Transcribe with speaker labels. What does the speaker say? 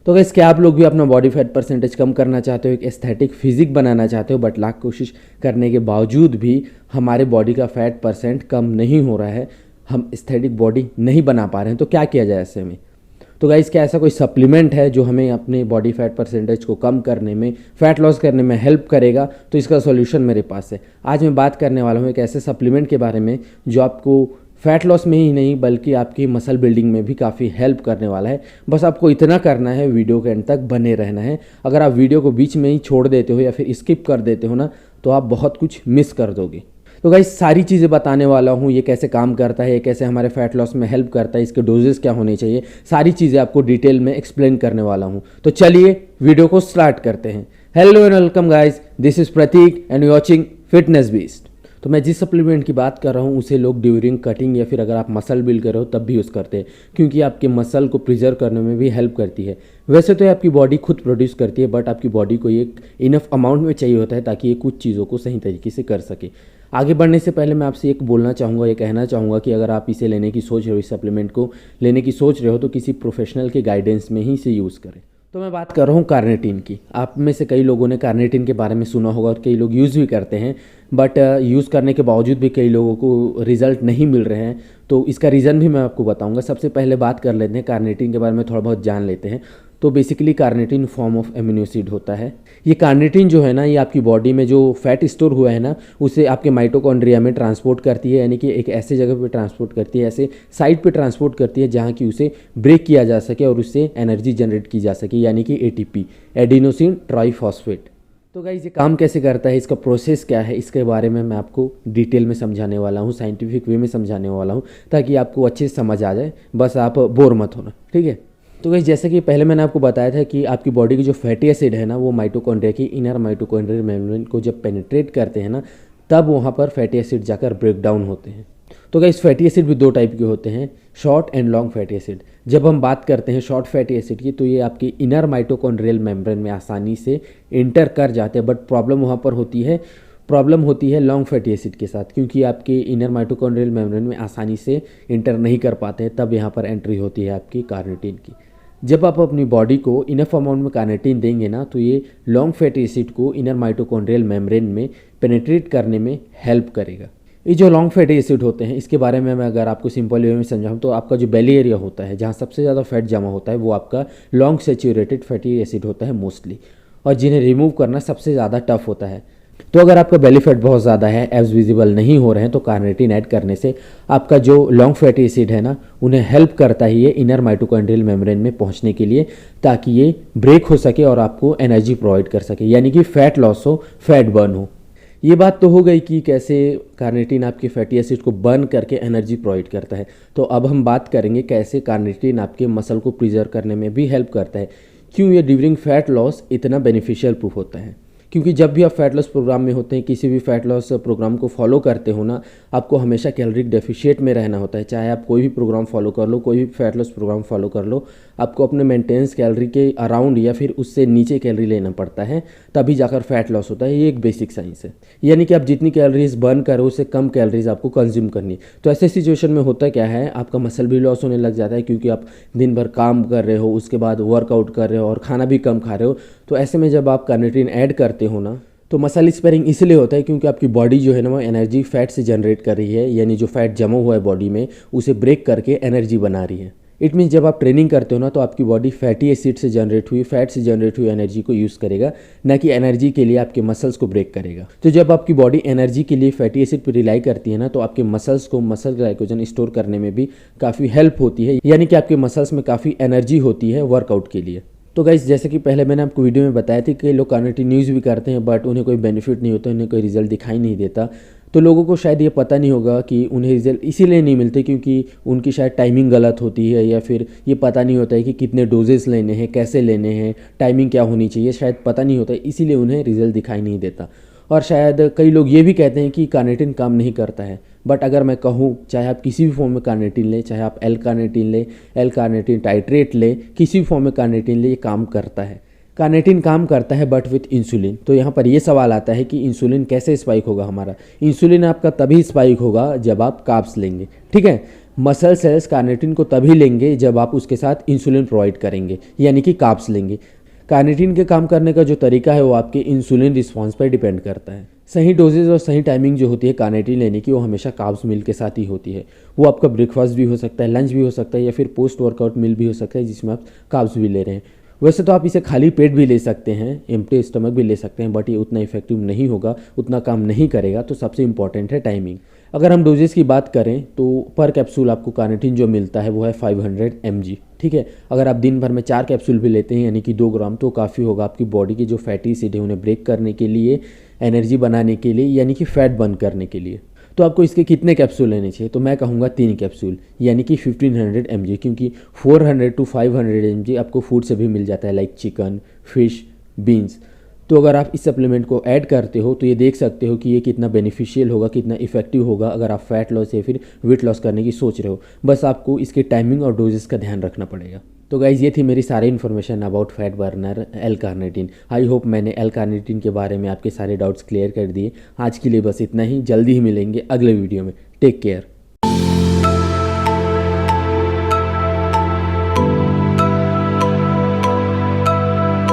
Speaker 1: तो गाइस क्या आप लोग भी अपना बॉडी फैट परसेंटेज कम करना चाहते हो, एक एस्थेटिक फिजिक बनाना चाहते हो, बट लाख कोशिश करने के बावजूद भी हमारे बॉडी का फैट परसेंट कम नहीं हो रहा है, हम एस्थेटिक बॉडी नहीं बना पा रहे हैं, तो क्या किया जाए ऐसे में? तो गाइस क्या ऐसा कोई सप्लीमेंट है जो हमें अपने बॉडी फैट परसेंटेज को कम करने में, फैट लॉस करने में हेल्प करेगा? तो इसका सॉल्यूशन मेरे पास है। आज मैं बात करने वाला हूँ एक ऐसे सप्लीमेंट के बारे में जो आपको फैट लॉस में ही नहीं बल्कि आपकी मसल बिल्डिंग में भी काफ़ी हेल्प करने वाला है। बस आपको इतना करना है, वीडियो के एंड तक बने रहना है। अगर आप वीडियो को बीच में ही छोड़ देते हो या फिर स्किप कर देते हो ना, तो आप बहुत कुछ मिस कर दोगे। तो गाइस सारी चीज़ें बताने वाला हूँ, ये कैसे काम करता है, ये कैसे हमारे फैट लॉस में हेल्प करता है, इसके डोजेस क्या होने चाहिए, सारी चीज़ें आपको डिटेल में एक्सप्लेन करने वाला हूँ। तो चलिए वीडियो को स्टार्ट करते हैं। Hello and welcome guys, this is Pratik and you watching fitness beast. तो मैं जिस सप्लीमेंट की बात कर रहा हूँ उसे लोग ड्यूरिंग कटिंग या फिर अगर आप मसल बिल्ड कर रहे हो तब भी यूज़ करते हैं, क्योंकि आपके मसल को प्रिजर्व करने में भी हेल्प करती है। वैसे तो ये आपकी बॉडी खुद प्रोड्यूस करती है, बट आपकी बॉडी को ये इनफ अमाउंट में चाहिए होता है ताकि ये कुछ चीज़ों को सही तरीके से कर सके। आगे बढ़ने से पहले मैं आपसे एक बोलना चाहूँगा, ये कहना चाहूँगा कि अगर आप इसे लेने की सोच रहे हो, इस सप्लीमेंट को लेने की सोच रहे हो, तो किसी प्रोफेशनल के गाइडेंस में ही इसे यूज़ करें। तो मैं बात कर रहा हूँ कार्निटिन की। आप में से कई लोगों ने कार्निटिन के बारे में सुना होगा और कई लोग यूज़ भी करते हैं, बट यूज़ करने के बावजूद भी कई लोगों को रिजल्ट नहीं मिल रहे हैं। तो इसका रीज़न भी मैं आपको बताऊंगा। सबसे पहले बात कर लेते हैं कार्निटिन के बारे में, थोड़ा बहुत जान लेते हैं। तो basically carnitine form of amino acid होता है। ये कार्निटिन जो है ना, ये आपकी बॉडी में जो फैट स्टोर हुआ है ना, उसे आपके माइटोकॉन्ड्रिया में ट्रांसपोर्ट करती है, यानी कि एक ऐसे जगह पे ट्रांसपोर्ट करती है, ऐसे साइड पे ट्रांसपोर्ट करती है जहाँ की उसे ब्रेक किया जा सके और उससे एनर्जी जनरेट की जा सके, यानी कि एटीपी, एडिनोसिन ट्राइफॉस्फेट। तो गाइस ये काम कैसे करता है, इसका प्रोसेस क्या है, इसके बारे में मैं आपको डिटेल में समझाने वाला हूँ, साइंटिफिक वे में समझाने वाला हूँ, ताकि आपको अच्छे से समझ आ जाए, बस आप बोर मत होना, ठीक है। तो गाइस जैसे कि पहले मैंने आपको बताया था कि आपकी बॉडी की जो फैटी एसिड है ना, वो माइटोकॉन्ड्रिया की इनर माइटोकॉन्ड्रियल मेम्ब्रेन को जब पेनिट्रेट करते हैं ना, तब वहाँ पर फैटी एसिड जाकर ब्रेक डाउन होते हैं। तो गाइस फैटी एसिड भी दो टाइप के होते हैं, short and long fatty acid. जब हम बात करते हैं शॉर्ट फैटी एसिड की, तो ये आपकी इनर माइटोकॉन्ड्रियल मेम्ब्रेन में आसानी से इंटर कर जाते हैं, बट प्रॉब्लम वहाँ पर होती है लॉन्ग फैटी एसिड के साथ, क्योंकि आपके इनर माइटोकॉन्ड्रियल मेम्ब्रेन में आसानी से इंटर नहीं कर पाते हैं। तब यहाँ पर एंट्री होती है आपकी कार्निटिन की। जब आप अपनी बॉडी को इनफ अमाउंट में कार्निटिन देंगे ना, तो ये लॉन्ग फैटी एसिड को इनर माइटोकॉन्ड्रियल मेम्ब्रेन में पेनिट्रेट करने में हेल्प करेगा। ये जो लॉन्ग फैटी एसिड होते हैं, इसके बारे में मैं अगर आपको सिंपल वे में समझाऊँ तो आपका जो बेली एरिया होता है, जहाँ सबसे ज़्यादा फैट जमा होता है, वो आपका लॉन्ग सैचुरेटेड फैटी एसिड होता है मोस्टली, और जिन्हें रिमूव करना सबसे ज़्यादा टफ होता है। तो अगर आपका बेली फैट बहुत ज़्यादा है, एब्स विजिबल नहीं हो रहे हैं, तो कार्निटिन ऐड करने से आपका जो लॉन्ग फैटी एसिड है ना, उन्हें हेल्प करता ही है इनर माइटोकॉन्ड्रियल मेम्ब्रेन में पहुंचने के लिए, ताकि ये ब्रेक हो सके और आपको एनर्जी प्रोवाइड कर सके, यानी कि फैट लॉस हो, फैट बर्न हो। ये बात तो हो गई कि कैसे कार्निटिन आपके फैटी एसिड को बर्न करके एनर्जी प्रोवाइड करता है। तो अब हम बात करेंगे कैसे कार्निटिन आपके मसल को प्रिजर्व करने में भी हेल्प करता है। क्यों ये ड्यूरिंग फैट लॉस इतना बेनिफिशियल प्रूफ होता है? क्योंकि जब भी आप फैट लॉस प्रोग्राम में होते हैं, किसी भी फैट लॉस प्रोग्राम को फॉलो करते हो ना, आपको हमेशा कैलोरिक डेफिशिएट में रहना होता है। चाहे आप कोई भी प्रोग्राम फॉलो कर लो, कोई भी फैट लॉस प्रोग्राम फॉलो कर लो, आपको अपने मेंटेनेंस कैलोरी के अराउंड या फिर उससे नीचे कैलोरी लेना पड़ता है, तभी जाकर फैट लॉस होता है। ये एक बेसिक साइंस है, यानी कि आप जितनी कैलोरीज बर्न करो उससे कम कैलोरीज आपको कंज्यूम करनी है। तो ऐसे सिचुएशन में होता क्या है, आपका मसल भी लॉस होने लग जाता है, क्योंकि आप दिन भर काम कर रहे हो, उसके बाद वर्कआउट कर रहे हो और खाना भी कम खा रहे हो। तो ऐसे में जब आप कार्निटिन ऐड करते हो ना, तो मसल स्पेयरिंग इसलिए होता है क्योंकि आपकी बॉडी जो है ना, वो एनर्जी फैट से जनरेट कर रही है, यानी जो फैट जमा हुआ है बॉडी में उसे ब्रेक करके एनर्जी बना रही है। इट मीन्स जब आप ट्रेनिंग करते हो ना, तो आपकी बॉडी फैटी एसिड से जनरेट हुई, फैट से जनरेट हुई एनर्जी को यूज़ करेगा, ना कि एनर्जी के लिए आपके मसल्स को ब्रेक करेगा। तो जब आपकी बॉडी एनर्जी के लिए फैटी एसिड पर रिलाई करती है ना, तो आपके मसल्स को मसल ग्लाइकोजन स्टोर करने में भी काफ़ी हेल्प होती है, यानी कि आपके मसल्स में काफ़ी एनर्जी होती है वर्कआउट के लिए। तो गाइस जैसे कि पहले मैंने आपको वीडियो में बताया था कि लोग कार्निटिन यूज़ भी करते हैं, बट उन्हें कोई बेनिफिट नहीं होता, उन्हें कोई रिजल्ट दिखाई नहीं देता। तो लोगों को शायद ये पता नहीं होगा कि उन्हें रिजल्ट इसीलिए नहीं मिलते क्योंकि उनकी शायद टाइमिंग गलत होती है, या फिर ये पता नहीं होता है कि कितने डोजेस लेने हैं, कैसे लेने हैं, टाइमिंग क्या होनी चाहिए, शायद पता नहीं होता है, इसीलिए उन्हें रिजल्ट दिखाई नहीं देता। और शायद कई लोग ये भी कहते हैं कि कार्निटिन काम नहीं करता है, बट अगर मैं कहूँ, चाहे आप किसी भी फॉर्म में कार्निटिन लें, चाहे आप एल कार्निटिन लें, एल कार्निटिन टाइट्रेट लें, किसी भी फॉर्म में कार्निटिन लें, ये काम करता है। कार्निटिन काम करता है बट विथ इंसुलिन। तो यहाँ पर ये सवाल आता है कि इंसुलिन कैसे स्पाइक होगा हमारा? इंसुलिन आपका तभी स्पाइक होगा जब आप कार्ब्स लेंगे, ठीक है। मसल सेल्स कार्निटिन को तभी लेंगे जब आप उसके साथ इंसुलिन प्रोवाइड करेंगे, यानी कि कार्ब्स लेंगे। कार्निटिन के काम करने का जो तरीका है वो आपके इंसुलिन रिस्पॉन्स पर डिपेंड करता है। सही डोजेज और सही टाइमिंग जो होती है कार्निटिन लेने की, वो हमेशा कार्ब्स मील के साथ ही होती है। वो आपका ब्रेकफास्ट भी हो सकता है, लंच भी हो सकता है, या फिर पोस्ट वर्कआउट मील भी हो सकता है जिसमें आप कार्ब्स भी ले रहे हैं। वैसे तो आप इसे खाली पेट भी ले सकते हैं, एम्प्टी स्टमक भी ले सकते हैं, बट ये उतना इफेक्टिव नहीं होगा, उतना काम नहीं करेगा। तो सबसे इंपॉर्टेंट है टाइमिंग। अगर हम डोजेस की बात करें तो पर कैप्सूल आपको कार्निटिन जो मिलता है वो है 500 mg, ठीक है। अगर आप दिन भर में 4 कैप्सूल भी लेते हैं यानी कि 2 ग्राम, तो काफ़ी होगा आपकी बॉडी के जो फैटी एसिड है उन्हें ब्रेक करने के लिए, एनर्जी बनाने के लिए, यानी कि फैट बर्न करने के लिए। तो आपको इसके कितने कैप्सूल लेने चाहिए? तो मैं कहूँगा 3 कैप्सूल, यानी कि 1500 mg, क्योंकि 400 to 500 mg आपको फूड से भी मिल जाता है, लाइक चिकन, फिश, बीन्स। तो अगर आप इस सप्लीमेंट को ऐड करते हो तो ये देख सकते हो कि ये कितना बेनिफिशियल होगा, कितना इफेक्टिव होगा अगर आप फैट लॉस या फिर वेट लॉस करने की सोच रहे हो। बस आपको इसके टाइमिंग और डोजेस का ध्यान रखना पड़ेगा। तो गाइज़ ये थी मेरी सारी information about fat burner L carnitine. I hope मैंने एल कार्निटिन के बारे में आपके सारे डाउट्स क्लियर कर दिए। आज के लिए बस इतना ही, जल्दी ही मिलेंगे अगले वीडियो में। Take care.